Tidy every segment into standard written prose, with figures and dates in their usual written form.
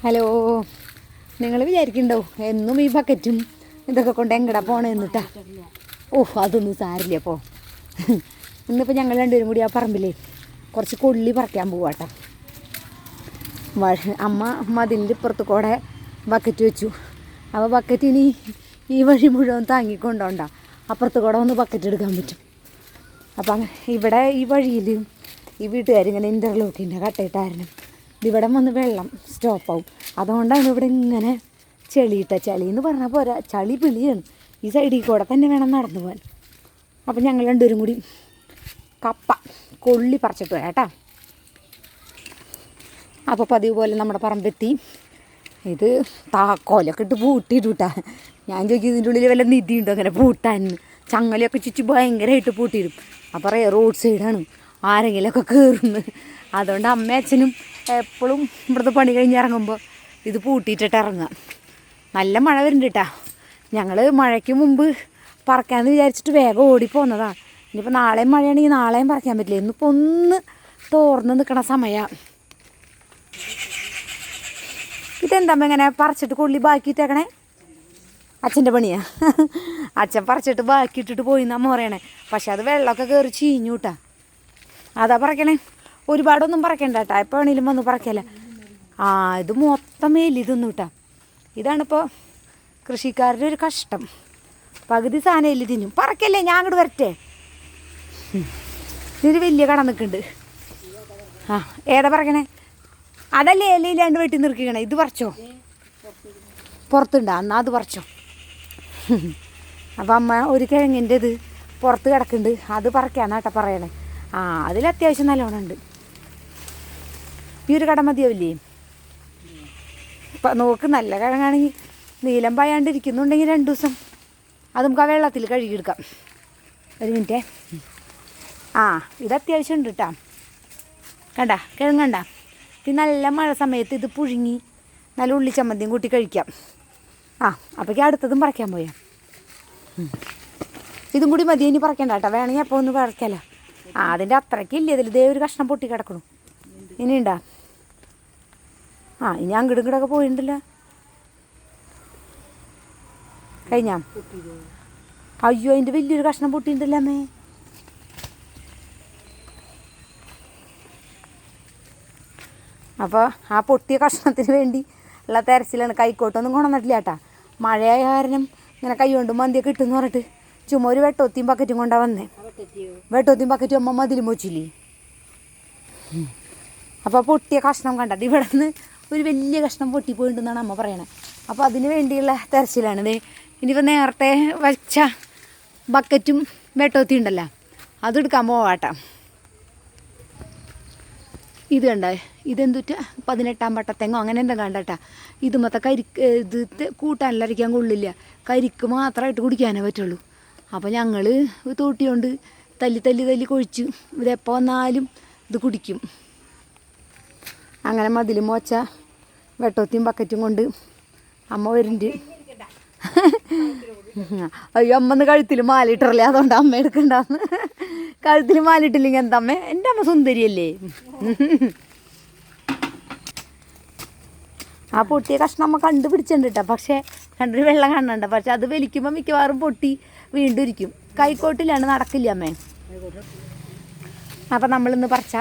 Hello, നിങ്ങൾ വിചാരിക്കണ്ടോ എന്നും ഈ ബക്കറ്റും ഇതൊക്കെ കൊണ്ട് എങ്ങടാ പോണേ എന്നിട്ടാ? അതൊന്നും സാരില്ല. അപ്പോൾ ഇന്നിപ്പോൾ ഞങ്ങൾ രണ്ടുപേരും കൂടി ആ പറമ്പിലേ കുറച്ച് കൊള്ളി പറിക്കാൻ പോവാട്ടോ. അമ്മ മതിലിൻ്റെ ഇപ്പുറത്ത് കൂടെ ബക്കറ്റ് വെച്ചു. അപ്പോൾ ബക്കറ്റ് ഇനി ഈ വഴി മുഴുവൻ താങ്ങിക്കൊണ്ടോണ്ട അപ്പുറത്ത് കൂടെ ഒന്ന് ബക്കറ്റ് എടുക്കാൻ പറ്റും. അപ്പം ഇവിടെ ഈ വഴിയിൽ ഈ വീട്ടുകാരിങ്ങനെ ഇൻ്റർലോക്കിൻ്റെ കട്ടയിട്ടായിരുന്നു. ഇവിടെ വന്ന് വെള്ളം സ്റ്റോപ്പാവും. അതുകൊണ്ടാണ് ഇവിടെ ഇങ്ങനെ ചളി എന്ന് പറഞ്ഞാൽ പോരാ, ചളി പിളിയാണ്. ഈ സൈഡിൽ കൂടെ തന്നെ വേണം നടന്നു പോകാൻ. അപ്പം ഞങ്ങൾ രണ്ടുപേരും കൂടി കപ്പ കൊള്ളി പറിച്ചിട്ട് വരാം കേട്ടോ. അപ്പോൾ പതിവ് പോലെ നമ്മുടെ പറമ്പെത്തി. ഇത് താക്കോലൊക്കെ ഇട്ട് പൂട്ടിയിട്ടാ. ഞാൻ ചോദിക്കും ഇതിൻ്റെ ഉള്ളിൽ വല്ല നിധി ഉണ്ടോ അങ്ങനെ പൂട്ടാൻ. ചങ്ങലയൊക്കെ ചുറ്റി ഭയങ്കരമായിട്ട് പൂട്ടിയിടും. അപ്പോൾ റോഡ് സൈഡാണ്, ആരെങ്കിലുമൊക്കെ കയറുന്നു. അതുകൊണ്ട് അമ്മയും അച്ഛനും എപ്പോഴും ഇവിടുത്തെ പണി കഴിഞ്ഞ് ഇറങ്ങുമ്പോൾ ഇത് പൂട്ടിയിട്ടിട്ട് ഇറങ്ങുക. നല്ല മഴ വരുന്നുണ്ട് കേട്ടോ. ഞങ്ങൾ മഴയ്ക്ക് മുമ്പ് പറക്കാമെന്ന് വിചാരിച്ചിട്ട് വേഗം ഓടിപ്പോന്നതാണ്. ഇനിയിപ്പോൾ നാളെയും മഴയാണെങ്കിൽ നാളെയും പറിക്കാൻ പറ്റില്ല. ഇന്നിപ്പോൾ ഒന്ന് തോർന്ന് നിൽക്കണ സമയമാണ്. ഇതെന്താ ഇങ്ങനെ പറിച്ചിട്ട് കൊള്ളി ബാക്കിയിട്ടേക്കണേ? അച്ഛൻ്റെ പണിയാ. അച്ഛൻ പറിച്ചിട്ട് ബാക്കി ഇട്ടിട്ട് പോയി നമ്മ പറയണേ. പക്ഷെ അത് വെള്ളമൊക്കെ കയറി ചീഞ്ഞു കൂട്ടാ. അതാ പറക്കണേ. ഒരുപാടൊന്നും പറക്കണ്ട കേട്ടോ, എപ്പോൾ വേണേലും വന്ന് പറക്കല്ല. ഇത് മൊത്തം എലിതൊന്നും കിട്ടാം. ഇതാണിപ്പോൾ കൃഷിക്കാരുടെ ഒരു കഷ്ടം. പകുതി സാധനം എലി തിന്നും. പറക്കല്ലേ, ഞാൻ അങ്ങോട്ട് വരട്ടെ. ഇതിന് വലിയ കട നിൽക്കുന്നുണ്ട്. ഏതാ പറക്കണേ? അതല്ലേ ഇലയിലാണ്ട് വെട്ടി നിർക്കിക്കണേ. ഇത് പറിച്ചോ, പുറത്തുണ്ടോ? എന്നാൽ അത് പറിച്ചോ. അപ്പം അമ്മ ഒരു കിഴങ്ങിൻ്റെ ഇത് പുറത്ത് കിടക്കുന്നുണ്ട്, അത് പറിക്കാന്നാട്ടാ പറയണേ. അതിൽ അത്യാവശ്യം നല്ലോണം ഉണ്ട്. ഈ ഒരു കട മതിയാവില്ലേ? ഇപ്പം നോക്ക്, നല്ല കിഴങ്ങാണെങ്കിൽ നീലം പായാണ്ടിരിക്കുന്നുണ്ടെങ്കിൽ 2 ദിവസം അത് നമുക്ക് ആ വെള്ളത്തിൽ കഴുകിയെടുക്കാം. ഒരു മിനിറ്റേ. ഇത് അത്യാവശ്യം ഉണ്ട് കേട്ടോ. കണ്ട കിഴങ്ങണ്ട? ഇത് നല്ല മഴ സമയത്ത് ഇത് പുഴുങ്ങി നല്ല ഉള്ളിച്ചമ്മന്തിയും കൂട്ടി കഴിക്കാം. അപ്പോഴേക്കും അടുത്തതും പറിക്കാൻ പോയാ. ഇതും കൂടി മതി, ഇനി പറിക്കണ്ട കേട്ടോ. വേണമെങ്കിൽ അപ്പോൾ ഒന്ന് പറിക്കാലോ. അതിൻ്റെ അത്രയ്ക്കില്ല ഇതിൽ. ഇതേ ഒരു കഷ്ണം പൊട്ടി കിടക്കണു. ഇനിയുണ്ടാ? ഇനി അങ്ങോട്ടും ഇങ്ങോട്ടൊക്കെ പോയിട്ടുണ്ടല്ലോ. കഴിഞ്ഞാ? അയ്യോ, അതിൻ്റെ വലിയൊരു കഷ്ണം പൊട്ടിയിട്ടുണ്ടല്ലോ അമ്മേ. അപ്പോൾ ആ പൊട്ടിയ കഷ്ണത്തിന് വേണ്ടി ഉള്ള തെരച്ചിലാണ്. കൈക്കോട്ടൊന്നും കൊണ്ടുവന്നിട്ടില്ല കേട്ടാ. മഴയായ കാരണം ഇങ്ങനെ കൈ കൊണ്ട് മന്തിയൊക്കെ ഇട്ടെന്ന് പറഞ്ഞിട്ട് ചുമ്മാ ഒരു വെട്ടോത്തിയും ബക്കറ്റും കൊണ്ടാണ് വന്നേ. വെട്ടോത്തിയും ബക്കറ്റും അമ്മ മതിലും വെച്ചില്ലേ. അപ്പോൾ പൊട്ടിയ കഷ്ണം കണ്ടത് ഇവിടെ നിന്ന് ഒരു വലിയ കഷ്ണം പൊട്ടിപ്പോയിട്ടുണ്ടെന്നാണ് അമ്മ പറയണത്. അപ്പോൾ അതിന് വേണ്ടിയുള്ള തെരച്ചിലാണിത്. ഇനിയിപ്പോൾ നേരത്തെ വച്ച ബക്കറ്റും വെട്ടോത്തി ഉണ്ടല്ലോ, അതെടുക്കാൻ പോവാട്ടാ. ഇത് കണ്ട, ഇതെന്തുറ്റ 18-ാം പട്ടത്തെങ്ങോ അങ്ങനെ എന്താ കണ്ടട്ടാ. ഇത് മൊത്തം ഇത് കൂട്ടാനിലരയ്ക്കാൻ കൊള്ളില്ല, കരിക്ക് മാത്രമായിട്ട് കുടിക്കാനേ പറ്റുള്ളൂ. അപ്പോൾ ഞങ്ങൾ തോട്ടിയോണ്ട് തല്ലി കൊഴിച്ച് ഇതെപ്പോൾ വന്നാലും ഇത് കുടിക്കും. അങ്ങനെ മതിൽ മോച്ച വെട്ടോത്തിയും ബക്കറ്റും കൊണ്ട് അമ്മ വരുന്നുണ്ട്. അയ്യോ, അമ്മന്ന് കഴുത്തിൽ മാലിട്ടറല്ലേ, അതുകൊണ്ട് അമ്മ എടുക്കണ്ടെന്ന്. കഴുത്തിൽ മാലിട്ടില്ലെങ്കിൽ എന്താ അമ്മ? എൻ്റെ അമ്മ സുന്ദരിയല്ലേ. ആ പൊട്ടിയ കഷ്ണം അമ്മ കണ്ടുപിടിച്ചിട്ടുണ്ട് കേട്ടോ. പക്ഷേ കണ്ടൊരു വെള്ളം കാണണ്ട. പക്ഷെ അത് വലിക്കുമ്പോൾ മിക്കവാറും പൊട്ടി വീണ്ടും ഇരിക്കും. കൈക്കോട്ടിലാണ്, നടക്കില്ല അമ്മേ. അപ്പം നമ്മളിന്ന് പറിച്ച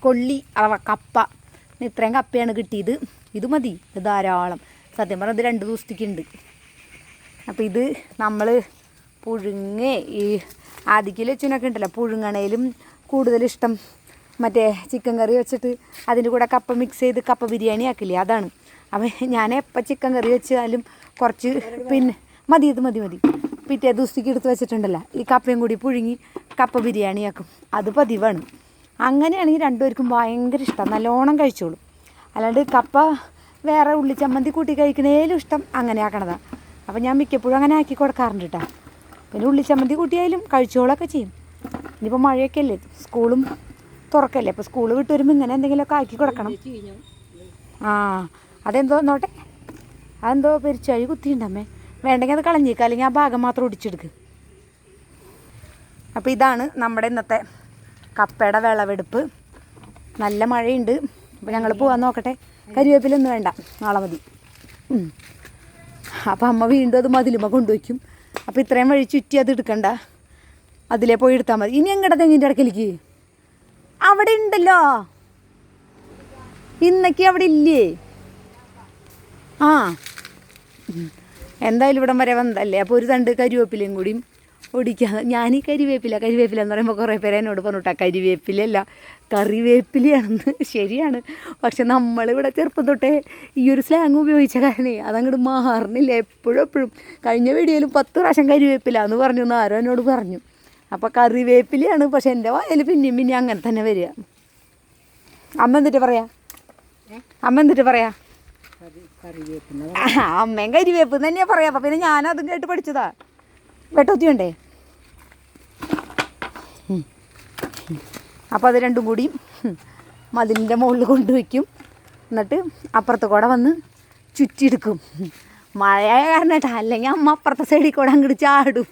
കൊള്ളി അഥവാ കപ്പ, ഇത്രയും കപ്പയാണ് കിട്ടിയത്. ഇത് മതി, ഇത് ധാരാളം. സത്യം പറഞ്ഞാൽ ഇത് 2 ദിവസത്തേക്കുണ്ട്. അപ്പോൾ ഇത് നമ്മൾ പുഴുങ്ങേ, ഈ ആദിക്കിൽ വെച്ചിനൊക്കെ ഉണ്ടല്ലോ, പുഴുങ്ങണേലും കൂടുതലിഷ്ടം മറ്റേ ചിക്കൻ കറി വെച്ചിട്ട് അതിൻ്റെ കൂടെ കപ്പ മിക്സ് ചെയ്ത് കപ്പ ബിരിയാണി ആക്കില്ലേ, അതാണ്. അപ്പം ഞാൻ എപ്പോൾ ചിക്കൻ കറി വെച്ചാലും കുറച്ച് പിന്നെ മതി പിറ്റേ ദിവസത്തേക്ക് എടുത്ത് വെച്ചിട്ടുണ്ടല്ലോ, ഈ കപ്പയും കൂടി പുഴുങ്ങി കപ്പ ബിരിയാണി ആക്കും. അത് പതിവാണ്. അങ്ങനെയാണെങ്കിൽ രണ്ടുപേർക്കും ഭയങ്കര ഇഷ്ടം, നല്ലോണം കഴിച്ചോളും. അല്ലാണ്ട് കപ്പ വേറെ ഉള്ളിച്ചമ്മന്തി കൂട്ടി കഴിക്കണേലും ഇഷ്ടം അങ്ങനെ ആക്കണതാണ്. അപ്പം ഞാൻ മിക്കപ്പോഴും അങ്ങനെ ആക്കി കൊടുക്കാറുണ്ട് കേട്ടോ. പിന്നെ ഉള്ളിച്ചമ്മന്തി കൂട്ടിയായാലും കഴിച്ചോളൊക്കെ ചെയ്യും. ഇനിയിപ്പോൾ മഴയൊക്കെ അല്ലേ, സ്കൂളും തുറക്കല്ലേ. അപ്പോൾ സ്കൂൾ വിട്ട് വരുമ്പോൾ ഇങ്ങനെ എന്തെങ്കിലുമൊക്കെ ആക്കി കൊടുക്കണം. അതെന്തോ നോട്ടെ, അതെന്തോ പെരിച്ചാഴി കുത്തിയിട്ടുണ്ടമ്മേ. വേണ്ടെങ്കിൽ അത് കളഞ്ഞേക്കുക, അല്ലെങ്കിൽ ആ ഭാഗം മാത്രം ഒടിച്ചെടുക്കുക. അപ്പോൾ ഇതാണ് നമ്മുടെ ഇന്നത്തെ കപ്പയുടെ വിളവെടുപ്പ്. നല്ല മഴയുണ്ട്. അപ്പോൾ ഞങ്ങൾ പോകാൻ നോക്കട്ടെ. കരിവേപ്പിലൊന്നും വേണ്ട, നാളെ മതി. അപ്പം അമ്മ വീണ്ടും അത് മതിലുമ്മ കൊണ്ടുവയ്ക്കും. അപ്പോൾ ഇത്രയും വഴി ചുറ്റി അത് എടുക്കണ്ട, അതിലേ പോയി എടുത്താൽ മതി. ഇനി എങ്ങടെ തെങ്ങിൻ്റെ ഇടയ്ക്കിലേക്ക് അവിടെ ഉണ്ടല്ലോ, ഇന്നൊക്കെ അവിടെ ഇല്ലേ? ആ എന്തായാലും ഇവിടം വരെ വന്നതല്ലേ, അപ്പോൾ ഒരു തണ്ട് കരിവേപ്പിലയും കൂടിയും ഒടിക്കാം. ഞാൻ ഈ കരിവേപ്പില എന്ന് പറയുമ്പോൾ കുറേ പേര് എന്നോട് പറഞ്ഞിട്ടാ കരിവേപ്പിലല്ല കറിവേപ്പിലയാണെന്ന്. ശരിയാണ്, പക്ഷെ നമ്മളിവിടെ ചെറുപ്പം തൊട്ടേ ഈ ഒരു സ്ലാങ് ഉപയോഗിച്ച കാരണേ അതങ്ങോട്ട് മാറുന്നില്ല. എപ്പോഴും കഴിഞ്ഞ വീഡിയോയിലും 10 പ്രാവശ്യം കരിവേപ്പില എന്ന് പറഞ്ഞു എന്ന് ആരോ എന്നോട് പറഞ്ഞു. അപ്പോൾ കറിവേപ്പിലയാണ്, പക്ഷെ എൻ്റെ വായിൽ പിന്നെയും അങ്ങനെ തന്നെ വരിക. അമ്മ എന്നിട്ട് പറയാ അമ്മയും കരിവേപ്പ് തന്നെയാ പറയാ. അപ്പം പിന്നെ ഞാനതും കേട്ട് പഠിച്ചതാ. വെട്ടൊത്തി വേണ്ടേ? അപ്പോൾ അത് രണ്ടും കൂടി മതിലിൻ്റെ മുകളിൽ കൊണ്ടുവയ്ക്കും. എന്നിട്ട് അപ്പുറത്ത് കൂടെ വന്ന് ചുറ്റിയെടുക്കും. മഴയായ കാരണം കേട്ടോ, അല്ലെങ്കിൽ അമ്മ അപ്പുറത്തെ സൈഡിൽ കൂടെ അങ്ങോട്ട് ചാടും.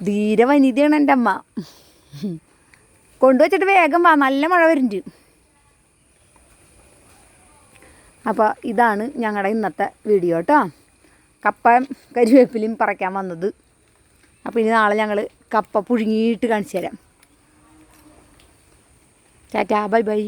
ധീര വനിതയാണ് എൻ്റെ അമ്മ. കൊണ്ടുവച്ചിട്ട് വേഗം വാ, നല്ല മഴ വരുന്നുണ്ട്. അപ്പോൾ ഇതാണ് ഞങ്ങളുടെ ഇന്നത്തെ വീഡിയോ കേട്ടോ. കപ്പയും കരിവേപ്പിലയും പറിക്കാൻ വന്നത്. അപ്പോൾ ഇനി നാളെ ഞങ്ങൾ കപ്പ പുഴുങ്ങിയിട്ട് കാണിച്ചു തരാം. Tata, bye bye.